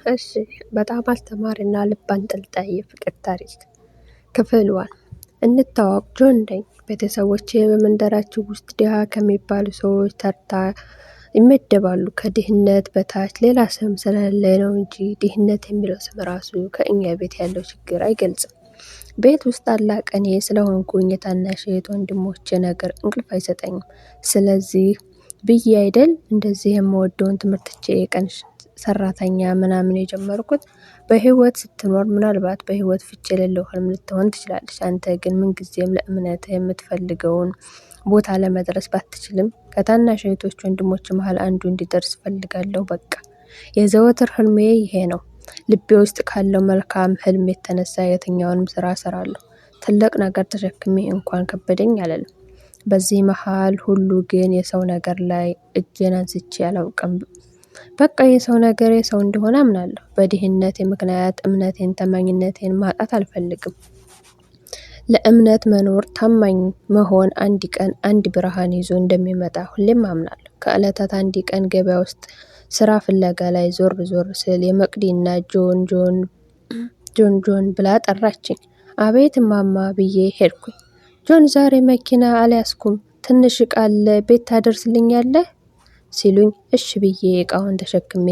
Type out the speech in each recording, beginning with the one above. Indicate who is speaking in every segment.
Speaker 1: እሺ በጣም አስተማሪና ልብ አንጠልጣይ የፍቅር ታሪክ ክፍል ዋን። እንታወቅ። ጆን ነኝ። ቤተሰቦቼ በመንደራችን ውስጥ ድሃ ከሚባሉ ሰዎች ተርታ ይመደባሉ። ከድህነት በታች ሌላ ስም ስለሌለ ነው እንጂ ድህነት የሚለው ስም ራሱ ከእኛ ቤት ያለው ችግር አይገልጽም። ቤት ውስጥ ታላቅ እኔ ስለሆንኩኝ የታናሽ እህት ወንድሞቼ ነገር እንቅልፍ አይሰጠኝም። ስለዚህ ብዬ አይደል እንደዚህ የምወደውን ትምህርት ትቼ የቀን ሰራተኛ ምናምን የጀመርኩት። በህይወት ስትኖር ምናልባት በህይወት ፍቺ የሌለው ህልም ልትሆን ትችላለች። አንተ ግን ምንጊዜም ለእምነትህ የምትፈልገውን ቦታ ለመድረስ ባትችልም ከታናሽ እህቶች ወንድሞች መሃል አንዱ እንዲደርስ ፈልጋለሁ። በቃ የዘወትር ህልሜ ይሄ ነው። ልቤ ውስጥ ካለው መልካም ህልም የተነሳ የትኛውንም ስራ እሰራለሁ። ትልቅ ነገር ተሸክሜ እንኳን ከበደኝ አልልም። በዚህ መሃል ሁሉ ግን የሰው ነገር ላይ እጄን አንስቼ አላውቅም። በቃ የሰው ነገር የሰው እንደሆነ አምናለሁ። በድህነቴ ምክንያት እምነቴን ታማኝነቴን ማጣት አልፈልግም። ለእምነት መኖር ታማኝ መሆን አንድ ቀን አንድ ብርሃን ይዞ እንደሚመጣ ሁሌም አምናለሁ። ከዕለታት አንድ ቀን ገበያ ውስጥ ስራ ፍለጋ ላይ ዞር ስል የመቅዲና ጆን ብላ ጠራችኝ። አቤት እማማ ብዬ ሄድኩኝ። ጆን ዛሬ መኪና አልያዝኩም፣ ትንሽ ዕቃ አለ፣ ቤት ታደርስልኛለህ ሲሉኝ እሺ ብዬ እቃውን ተሸክሜ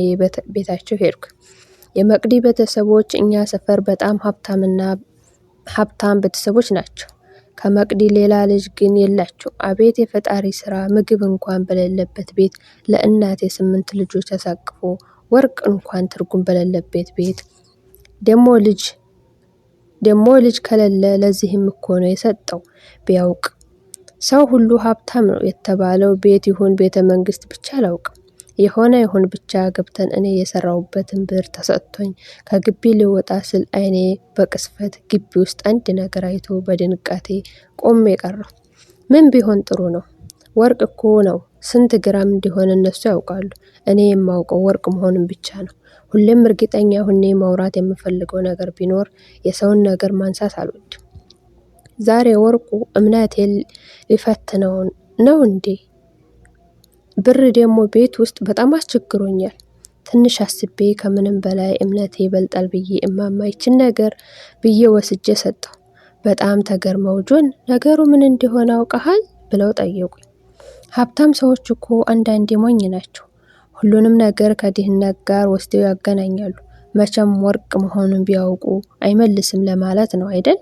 Speaker 1: ቤታቸው ሄድኩ። የመቅዲ ቤተሰቦች እኛ ሰፈር በጣም ሀብታም ቤተሰቦች ናቸው። ከመቅዲ ሌላ ልጅ ግን የላቸው። አቤት የፈጣሪ ስራ! ምግብ እንኳን በሌለበት ቤት ለእናቴ 8 ልጆች አሳቅፎ ወርቅ እንኳን ትርጉም በሌለበት ቤት ደሞ ልጅ ከሌለ ለዚህም እኮ ነው የሰጠው። ቢያውቅ ሰው ሁሉ ሀብታም ነው የተባለው ቤት ይሁን ቤተ መንግስት ብቻ አላውቅም። የሆነ ይሁን ብቻ ገብተን እኔ የሰራሁበትን ብር ተሰጥቶኝ ከግቢ ልወጣ ስል አይኔ በቅስፈት ግቢ ውስጥ አንድ ነገር አይቶ በድንጋጤ ቆሜ ቀረሁ። ምን ቢሆን ጥሩ ነው? ወርቅ እኮ ነው። ስንት ግራም እንዲሆን እነሱ ያውቃሉ። እኔ የማውቀው ወርቅ መሆኑን ብቻ ነው። ሁሌም እርግጠኛ ሆኜ ማውራት የምፈልገው ነገር ቢኖር የሰውን ነገር ማንሳት አልወድም። ዛሬ ወርቁ እምነቴን ሊፈትነው ነው እንዴ? ብር ደግሞ ቤት ውስጥ በጣም አስቸግሮኛል። ትንሽ አስቤ ከምንም በላይ እምነቴ ይበልጣል ብዬ እማማ ይችን ነገር ብዬ ወስጄ ሰጠው። በጣም ተገርመው ጆን ነገሩ ምን እንደሆነ አውቀሃል ብለው ጠየቁኝ። ሀብታም ሰዎች እኮ አንዳንዴ ሞኝ ናቸው። ሁሉንም ነገር ከድህነት ጋር ወስደው ያገናኛሉ። መቼም ወርቅ መሆኑን ቢያውቁ አይመልስም ለማለት ነው አይደል?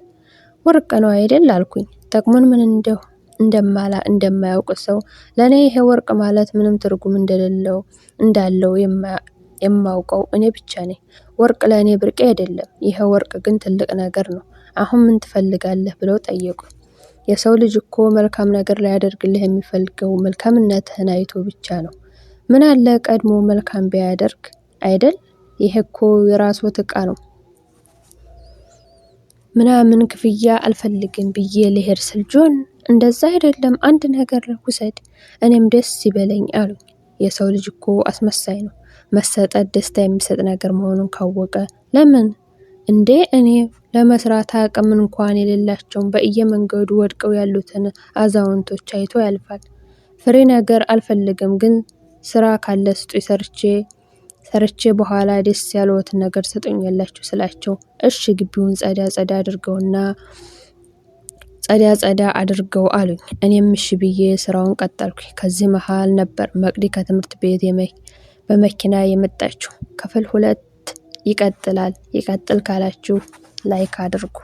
Speaker 1: ወርቅ ነው አይደል አልኩኝ። ጥቅሙን ምን እንደማያውቅ ሰው ለኔ ይሄ ወርቅ ማለት ምንም ትርጉም እንዳለው የማውቀው እኔ ብቻ ነኝ። ወርቅ ለኔ ብርቅ አይደለም። ይሄ ወርቅ ግን ትልቅ ነገር ነው። አሁን ምን ትፈልጋለህ ብለው ጠየቁ። የሰው ልጅ እኮ መልካም ነገር ሊያደርግልህ የሚፈልገው መልካምነትህን አይቶ ብቻ ነው። ምን አለ ቀድሞ መልካም ቢያደርግ አይደል? ይሄ እኮ የራስዎት ዕቃ ነው። ምናምን ክፍያ አልፈልግም ብዬ ልሄድ ስል ጆን እንደዛ አይደለም፣ አንድ ነገር ውሰድ እኔም ደስ ይበለኝ አሉኝ። የሰው ልጅ እኮ አስመሳይ ነው። መሰጠት ደስታ የሚሰጥ ነገር መሆኑን ካወቀ ለምን እንዴ? እኔ ለመስራት አቅም እንኳን የሌላቸውን በየመንገዱ ወድቀው ያሉትን አዛውንቶች አይቶ ያልፋል። ፍሬ ነገር አልፈልግም፣ ግን ስራ ካለ ስጡኝ፣ ሰርቼ በኋላ ደስ ያለዎትን ነገር ሰጡኛላችሁ ስላቸው እሺ ግቢውን ጸዳ አድርገው አሉኝ። እኔም እሺ ብዬ ስራውን ቀጠልኩኝ። ከዚህ መሃል ነበር መቅዲ ከትምህርት ቤት በመኪና የመጣችው። ክፍል 2 ይቀጥል ካላችሁ ላይክ አድርጉ።